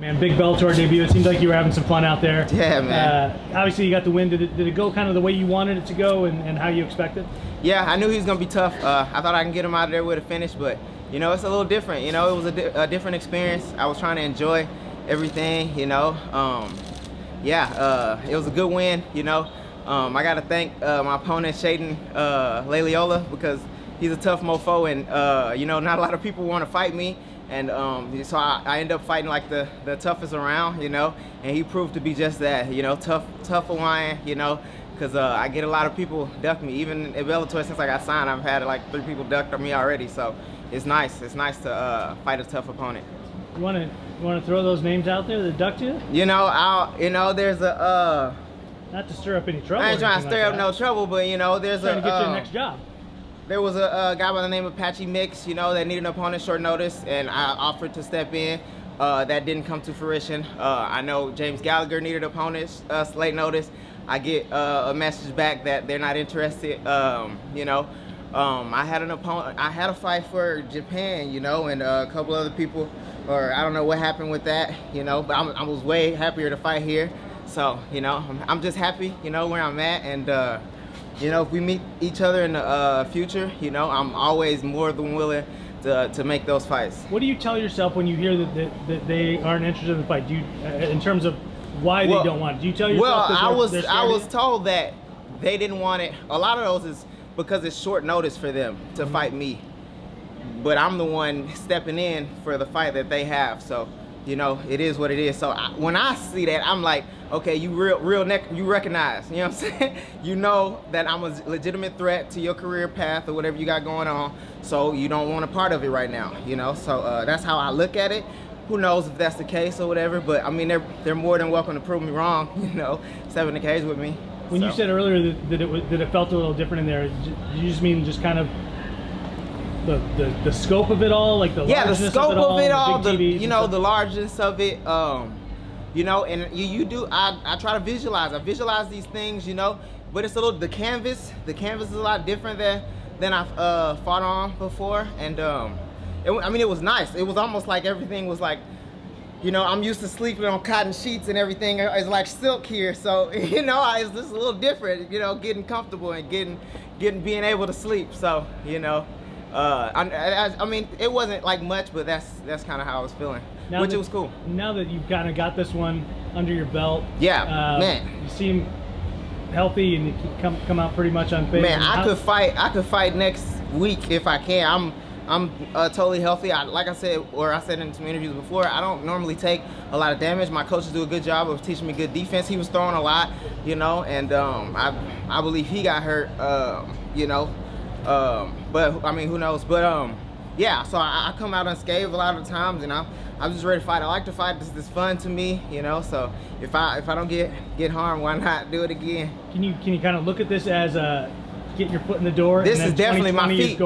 Man, big Bellator debut. It seemed like you were having some fun out there. Yeah, man. Obviously, you got the win. Did it go kind of the way you wanted it to go and how you expected? Yeah, I knew he was going to be tough. I thought I can get him out of there with a finish, but, you know, it's a little different. You know, it was a different experience. I was trying to enjoy everything, you know. It was a good win, you know. I got to thank my opponent, Shaden Laliola, because he's a tough mofo, and, you know, not a lot of people want to fight me. And so I ended up fighting like the toughest around, you know, and he proved to be just that, you know, tough Hawaiian, you know, because I get a lot of people duck me. Even at Bellator, since I got signed, I've had like 3 people duck me already, so it's nice. It's nice to fight a tough opponent. You want to throw those names out there that ducked you? You know, there's a not to stir up any trouble. I ain't trying to stir up no trouble, but you know, there's trying to get you the next job. There was a guy by the name of Patchy Mix, you know, that needed an opponent short notice, and I offered to step in. That didn't come to fruition. I know James Gallagher needed opponents late notice. I get a message back that they're not interested. You know, I had an opponent. I had a fight for Japan, you know, and a couple other people, or I don't know what happened with that, you know. But I was way happier to fight here. So, you know, I'm just happy, you know, where I'm at, and. You know, if we meet each other in the future, you know, I'm always more than willing to make those fights. What do you tell yourself when you hear that they aren't interested in the fight? Do you, in terms of why they don't want it, do you tell yourself that I was told that they didn't want it. A lot of those is because it's short notice for them to fight me. But I'm the one stepping in for the fight that they have. So, you know, it is what it is. So when I see that, I'm like, okay, you you recognize, you know what I'm saying? You know that I'm a legitimate threat to your career path or whatever you got going on, so you don't want a part of it right now, you know? So that's how I look at it. Who knows if that's the case or whatever, but I mean, they're more than welcome to prove me wrong, you know, stepping the cage with me. When you said earlier that it felt a little different in there, did you just mean just kind of the scope of it all, like the largeness the scope of it all, you know, the largeness of it, you know, and I try to visualize. I visualize these things, you know, but it's a little, the canvas is a lot different than I've fought on before, and I mean, it was nice. It was almost like everything was like, you know, I'm used to sleeping on cotton sheets and everything is like silk here, so you know, it's just a little different, you know, getting comfortable and being able to sleep. So, you know. I mean, it wasn't like much, but that's kind of how I was feeling, which it was cool. Now that you've kind of got this one under your belt, man, you seem healthy and you come out pretty much unfazed. Man, I could fight next week if I can. I'm totally healthy. Like I said, or I said in some interviews before, I don't normally take a lot of damage. My coaches do a good job of teaching me good defense. He was throwing a lot, you know, and I believe he got hurt, you know. But I mean, who knows? But yeah, so I come out unscathed a lot of times, and I'm just ready to fight. I like to fight. This is fun to me, you know. So if I don't get harmed, why not do it again? Can you kind of look at this as getting your foot in the door? This is definitely my feet.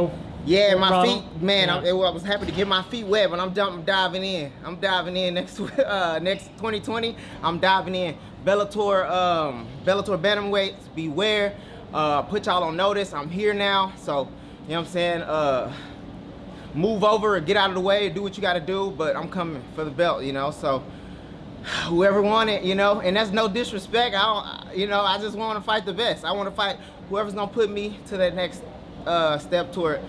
Yeah, my feet, man. Yeah. I was happy to get my feet wet, but I'm diving in. I'm diving in next 2020. I'm diving in. Bellator bantamweights, beware. Put y'all on notice. I'm here now, so you know what I'm saying. Move over or get out of the way. Do what you got to do, but I'm coming for the belt, you know. So whoever won it, you know, and that's no disrespect. You know, I just want to fight the best. I want to fight whoever's gonna put me to that next step toward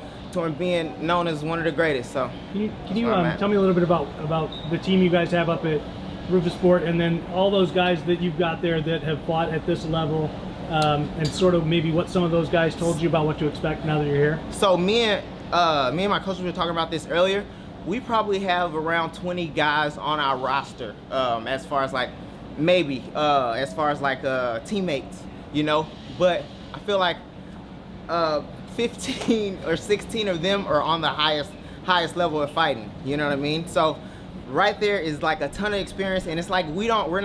being known as one of the greatest. So can you tell me a little bit about the team you guys have up at Roufusport, and then all those guys that you've got there that have fought at this level, and sort of maybe what some of those guys told you about what to expect now that you're here? So me and my coach were talking about this earlier. We probably have around 20 guys on our roster, as far as like as far as like teammates, you know. But I feel like 15 or 16 of them are on the highest level of fighting. You know what I mean? So right there is like a ton of experience, and it's like we're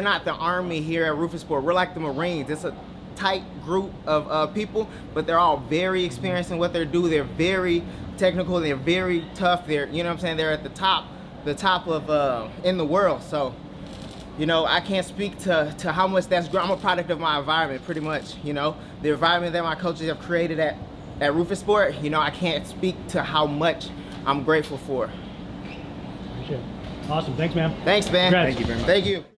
not the Army here at Roufusport. We're like the Marines. It's a tight group of people, but they're all very experienced in what they do. They're very technical. They're very tough. They're, you know what I'm saying, they're at the top of in the world. So, you know, I can't speak to how much that's grown. I'm a product of my environment, pretty much. You know, the environment that my coaches have created at Roufusport. You know, I can't speak to how much I'm grateful for. Appreciate it. Awesome. Thanks, man. Thanks, man. Congrats. Thank you very much. Thank you.